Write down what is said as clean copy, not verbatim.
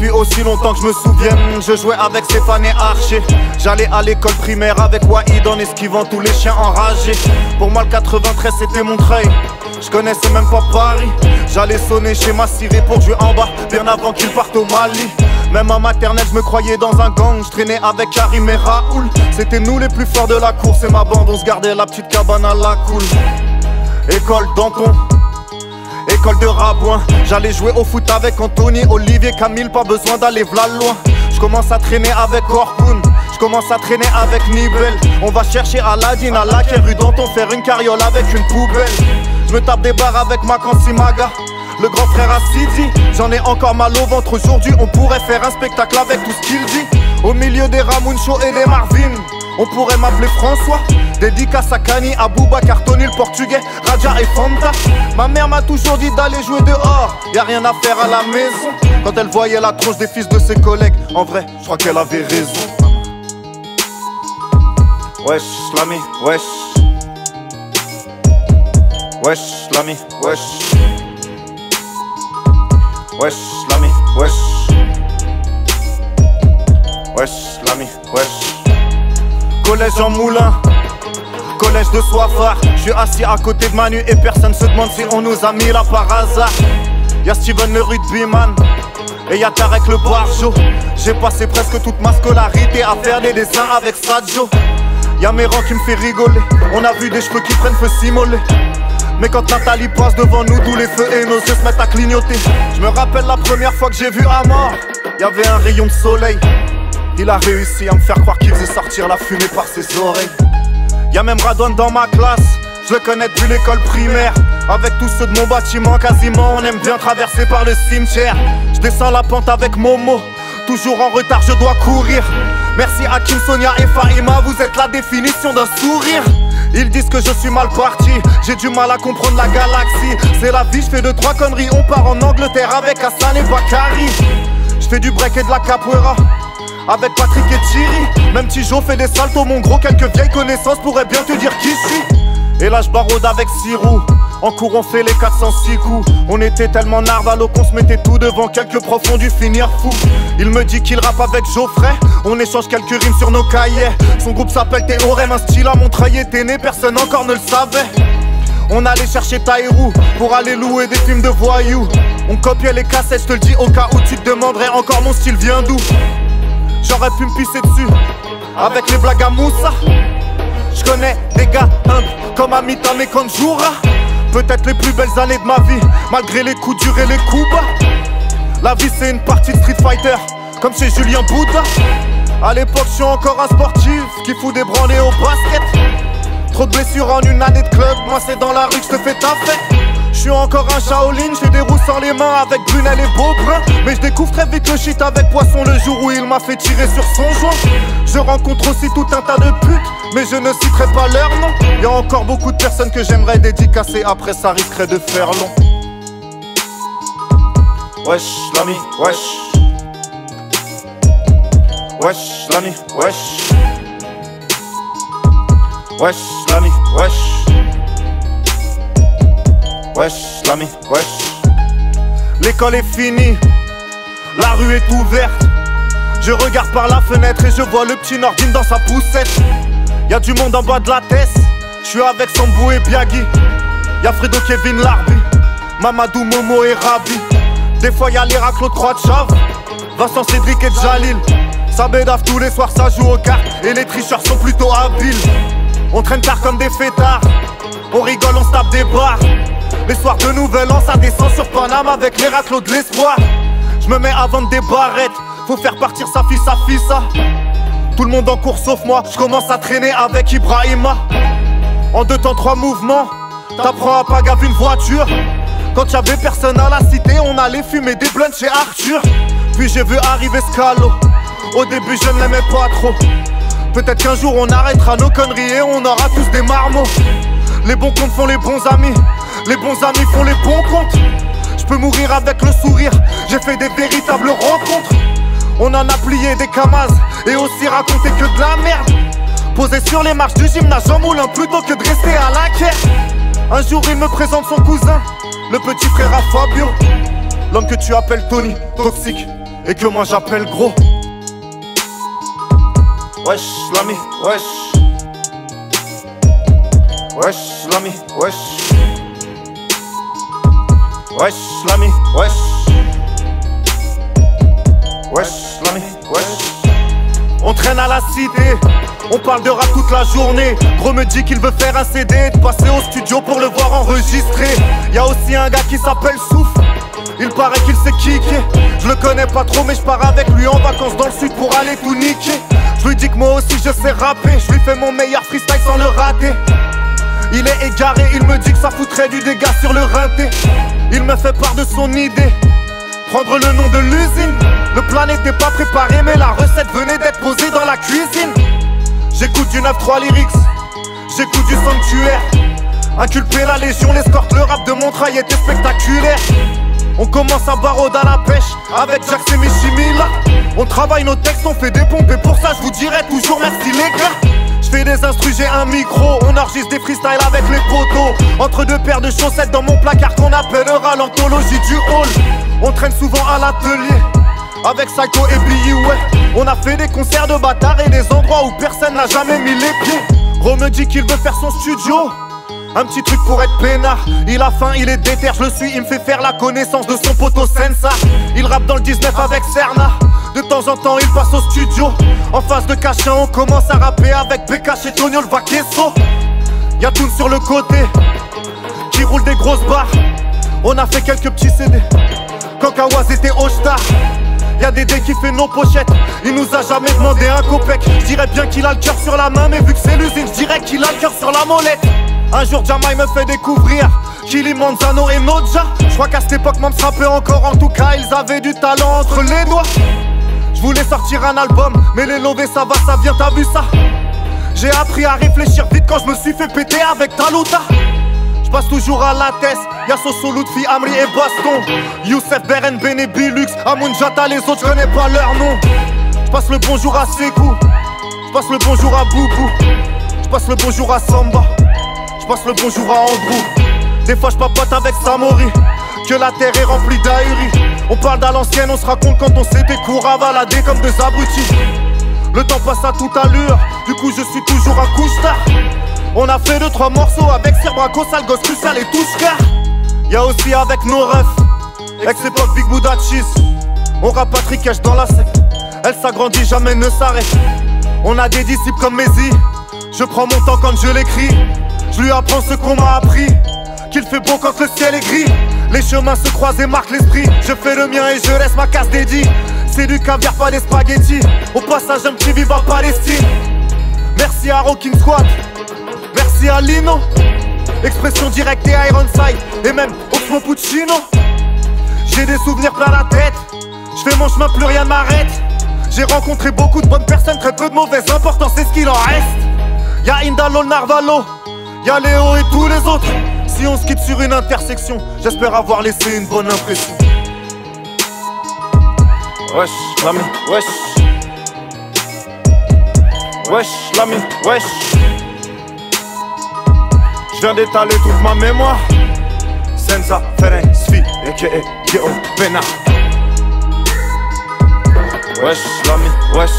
Depuis aussi longtemps que je me souvienne, je jouais avec Stéphane et Archer. J'allais à l'école primaire avec Wahid en esquivant tous les chiens enragés. Pour moi le 93 c'était Montreuil, je connaissais même pas Paris. J'allais sonner chez ma cirée pour jouer en bas, bien avant qu'ils partent au Mali. Même en maternelle je me croyais dans un gang, je traînais avec Karim et Raoul. C'était nous les plus forts de la course et ma bande, on se gardait la petite cabane à la cool. École Danton, école de Rabouin. J'allais jouer au foot avec Anthony, Olivier, Camille, pas besoin d'aller v'là loin. Je commence à traîner avec Orkun, je commence à traîner avec Nibel. On va chercher Aladine à la rue Danton, faire une carriole avec une poubelle. Je me tape des barres avec Makansi Maga, le grand frère à Sidi. J'en ai encore mal au ventre aujourd'hui, on pourrait faire un spectacle avec tout ce qu'il dit. Au milieu des Ramuncho et des Marvin, on pourrait m'appeler François. Dédicace à Kani, à Boubacar, Tony le portugais, Raja et Fanta. Ma mère m'a toujours dit d'aller jouer dehors, y'a rien à faire à la maison. Quand elle voyait la tronche des fils de ses collègues, en vrai, je crois qu'elle avait raison. Wesh, l'ami, wesh. Wesh, l'ami, wesh. Wesh, l'ami, wesh. Wesh, l'ami, wesh. Collège en Moulin, collège de Soifard. Je suis assis à côté de Manu et personne se demande si on nous a mis là par hasard. Y'a Steven le rugbyman et y'a Tarek le barjo. J'ai passé presque toute ma scolarité à faire des dessins avec Sadio. Y'a Méran qui me fait rigoler, on a vu des cheveux qui prennent feu s'immoler. Mais quand Nathalie passe devant nous, tous les feux et nos yeux se mettent à clignoter. Je me rappelle la première fois que j'ai vu Amor, y'avait un rayon de soleil. Il a réussi à me faire croire qu'il faisait sortir la fumée par ses oreilles. Y'a même Radouane dans ma classe, je le connais depuis l'école primaire. Avec tous ceux de mon bâtiment, quasiment on aime bien traverser par le cimetière. Je descends la pente avec Momo, toujours en retard je dois courir. Merci à Kim, Sonia et Fahima, vous êtes la définition d'un sourire. Ils disent que je suis mal parti, j'ai du mal à comprendre la galaxie. C'est la vie, je fais 2-3 conneries, on part en Angleterre avec Hassan et Bakary. Je fais du break et de la capoeira avec Patrick et Thierry. Même Tijo fait des saltos, mon gros, quelques vieilles connaissances pourraient bien te dire qui je suis. Et là je baraude avec Sirou, en cours on fait les 406 coups. On était tellement narvalo qu'on se mettait tout devant, quelques profs ont dû finir fou. Il me dit qu'il rappe avec Geoffrey, on échange quelques rimes sur nos cahiers. Son groupe s'appelle Théorème, un style à Montreuil était né, personne encore ne le savait. On allait chercher Taïrou pour aller louer des films de voyous. On copiait les cassettes, je te le dis au cas où tu te demanderais encore mon style vient d'où. J'aurais pu me pisser dessus avec les blagues à Moussa. Je connais des gars humbles comme Amitam et Kanjoura. Peut-être les plus belles années de ma vie, malgré les coups durs et les coups bas. La vie c'est une partie de Street Fighter, comme chez Julien Bouddha. À l'époque je suis encore un sportif qui fout des branlées au basket. Trop de blessures en une année de club, moi c'est dans la rue que je te fais ta fête. Je suis encore un Shaolin, j'ai des roues sans les mains avec Brunel et Beaubrun. Mais je découvre très vite le shit avec Poisson le jour où il m'a fait tirer sur son joint. Je rencontre aussi tout un tas de putes, mais je ne citerai pas leur nom. Y'a encore beaucoup de personnes que j'aimerais dédicacer, après ça risquerait de faire long. Wesh l'ami, wesh. Wesh l'ami, wesh. Wesh l'ami, wesh. Wesh l'ami, wesh. L'école est finie, la rue est ouverte. Je regarde par la fenêtre et je vois le petit Nordine dans sa poussette. Y'a du monde en bas de la tête, je suis avec Sambou et Biagui. Y'a Fredo, Kevin, Larbi, Mamadou, Momo et Rabi. Des fois y'a l'Irak, Claude Croix-Chave, Vincent, Cédric et Jalil. Ça bédave tous les soirs, ça joue aux cartes et les tricheurs sont plutôt habiles. On traîne tard comme des fêtards, on rigole, on se tape des barres. Les soirs de nouvel an, ça descend sur Paname avec les raclos de l'espoir. Je me mets à vendre des barrettes, faut faire partir sa fille ça. Tout le monde en cours sauf moi, je commence à traîner avec Ibrahima. En 2 temps 3 mouvements, t'apprends à pas gaver une voiture. Quand y'avait personne à la cité, on allait fumer des blunts chez Arthur. Puis j'ai vu arriver Scalo, au début je ne l'aimais pas trop. Peut-être qu'un jour on arrêtera nos conneries et on aura tous des marmots. Les bons comptes font les bons amis, les bons amis font les bons comptes. Je peux mourir avec le sourire, j'ai fait des véritables rencontres. On en a plié des camas et aussi raconté que de la merde. Posé sur les marches du gymnase en moulin plutôt que de rester à la quai. Un jour il me présente son cousin, le petit frère à Fabio. L'homme que tu appelles Tony, toxique, et que moi j'appelle gros. Wesh l'ami, wesh. Wesh l'ami, wesh. Wesh l'ami, wesh. Wesh l'ami, wesh. On traîne à la cité, on parle de rap toute la journée. Gros me dit qu'il veut faire un CD, de passer au studio pour le voir enregistrer. Y'a aussi un gars qui s'appelle Souffle, il paraît qu'il sait kicker. Je le connais pas trop mais je pars avec lui en vacances dans le sud pour aller tout niquer. Je lui dis que moi aussi je sais rapper, je lui fais mon meilleur freestyle sans le rater. Il est égaré, il me dit que ça foutrait du dégât sur le rinté. Il me fait part de son idée, prendre le nom de l'usine. Le plat n'était pas préparé mais la recette venait d'être posée dans la cuisine. J'écoute du 9-3 lyrics, j'écoute du sanctuaire. Inculper la légion, l'escorte, le rap de Montreuil était spectaculaire. On commence à baraude à la pêche avec Jax et Michimila. On travaille nos textes, on fait des pompes et pour ça je vous dirai toujours merci les gars. J'fais des instrus, j'ai un micro, on enregistre des freestyles avec les potos. Entre deux paires de chaussettes dans mon placard qu'on appellera l'anthologie du hall. On traîne souvent à l'atelier avec Psycho et Billy, ouais. On a fait des concerts de bâtards et des endroits où personne n'a jamais mis les pieds. Ro me dit qu'il veut faire son studio, un petit truc pour être peinard. Il a faim, il est déter, je le suis, il me fait faire la connaissance de son poteau Sensa. Il rappe dans le 19 avec Serna, de temps en temps il passe au studio. En face de Cachin on commence à rapper avec BK chez Tonio le Vaquesso. Y'a Toon sur le côté, qui roule des grosses barres. On a fait quelques petits CD, quand Kawaz était au star. Y'a Dédé qui fait nos pochettes, il nous a jamais demandé un copec. J'dirais bien qu'il a le cœur sur la main, mais vu que c'est l'usine, j'dirais qu'il a le cœur sur la molette. Un jour Jamai me fait découvrir Kili, Manzano et Nodja. J'crois qu'à cette époque même rappait encore, en tout cas ils avaient du talent entre les doigts. J'voulais sortir un album, mais les lovés ça va, ça vient, t'as vu ça? J'ai appris à réfléchir vite quand je me suis fait péter avec Taluta. J'passe toujours à la tête, y'a Soso, Lutfi, Amri et Baston. Youssef, Beren, Bene, Bilux, Amoun, Jata, les autres j'connais pas leur nom. J'passe le bonjour à Sekou, j'passe le bonjour à Boubou, j'passe le bonjour à Samba, j'passe le bonjour à Andrew. Des fois j'papote avec Samori, que la terre est remplie d'ahuris. On parle d'à l'ancienne, on se raconte quand on s'était court à balader comme des abrutis. Le temps passe à toute allure, du coup je suis toujours un couche-tard. On a fait 2-3 morceaux avec Sir Braco, sale gosse crucial et tout car. Y'a aussi avec nos refs, ex-époque Big Buddha Cheese. On rapatrie cash dans la secte, elle s'agrandit, jamais ne s'arrête. On a des disciples comme Mézi, je prends mon temps quand je l'écris. Je lui apprends ce qu'on m'a appris, qu'il fait beau quand le ciel est gris. Les chemins se croisent et marquent l'esprit. Je fais le mien et je laisse ma casse dédiée. C'est du caviar, pas des spaghettis. Au passage un petit viva Palestine. Merci à Rockin' Squad, merci à Lino, Expression Directe et Ironside, et même Osmo Puccino. J'ai des souvenirs plein la tête, je fais mon chemin, plus rien ne m'arrête. J'ai rencontré beaucoup de bonnes personnes, très peu de mauvaises, l'important c'est ce qu'il en reste. Y'a Indalo, Narvalo, y'a Léo et tous les autres. Si on se quitte sur une intersection, j'espère avoir laissé une bonne impression. Wesh, l'ami, wesh. Wesh, l'ami, wesh. J'viens d'étaler toute ma mémoire. Senza, Ferenc, Sfi, a.k.a. Geo, Pena. Wesh, l'ami, wesh.